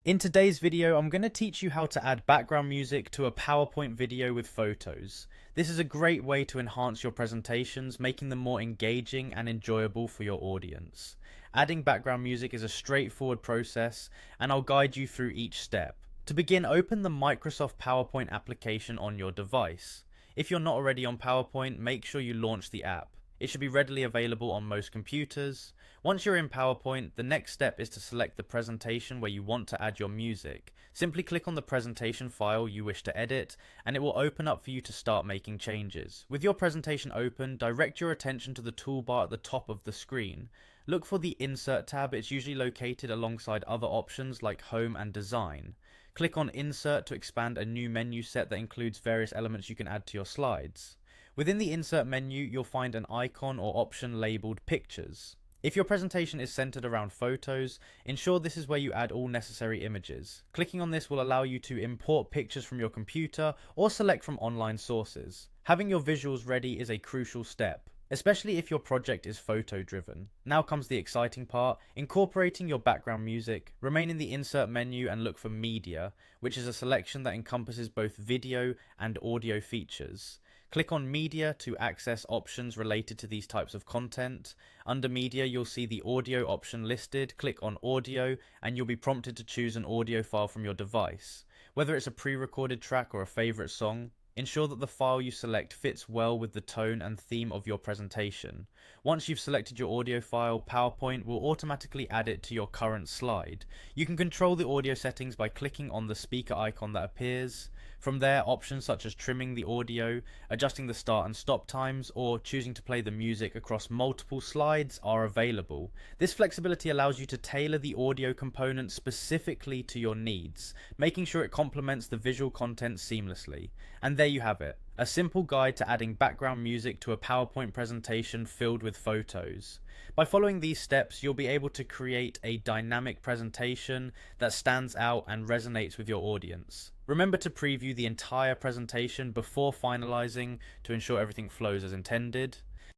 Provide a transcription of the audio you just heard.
In today's video, I'm going to teach you how to add background music to a PowerPoint video with photos. This is a great way to enhance your presentations, making them more engaging and enjoyable for your audience. Adding background music is a straightforward process, and I'll guide you through each step. To begin, open the Microsoft PowerPoint application on your device. If you're not already on PowerPoint, make sure you launch the app. It should be readily available on most computers. Once you're in PowerPoint, the next step is to select the presentation where you want to add your music. Simply click on the presentation file you wish to edit, and it will open up for you to start making changes. With your presentation open, direct your attention to the toolbar at the top of the screen. Look for the Insert tab. It's usually located alongside other options like Home and Design. Click on Insert to expand a new menu set that includes various elements you can add to your slides. Within the Insert menu, you'll find an icon or option labeled Pictures. If your presentation is centered around photos, ensure this is where you add all necessary images. Clicking on this will allow you to import pictures from your computer or select from online sources. Having your visuals ready is a crucial step, especially if your project is photo driven. Now comes the exciting part, incorporating your background music. Remain in the Insert menu and look for Media, which is a selection that encompasses both video and audio features. Click on Media to access options related to these types of content. Under Media, you'll see the audio option listed. Click on Audio and you'll be prompted to choose an audio file from your device. Whether it's a pre-recorded track or a favorite song, ensure that the file you select fits well with the tone and theme of your presentation. Once you've selected your audio file, PowerPoint will automatically add it to your current slide. You can control the audio settings by clicking on the speaker icon that appears. From there, options such as trimming the audio, adjusting the start and stop times, or choosing to play the music across multiple slides are available. This flexibility allows you to tailor the audio component specifically to your needs, making sure it complements the visual content seamlessly. And there you have it, a simple guide to adding background music to a PowerPoint presentation filled with photos. By following these steps, you'll be able to create a dynamic presentation that stands out and resonates with your audience. Remember to preview the entire presentation before finalizing to ensure everything flows as intended.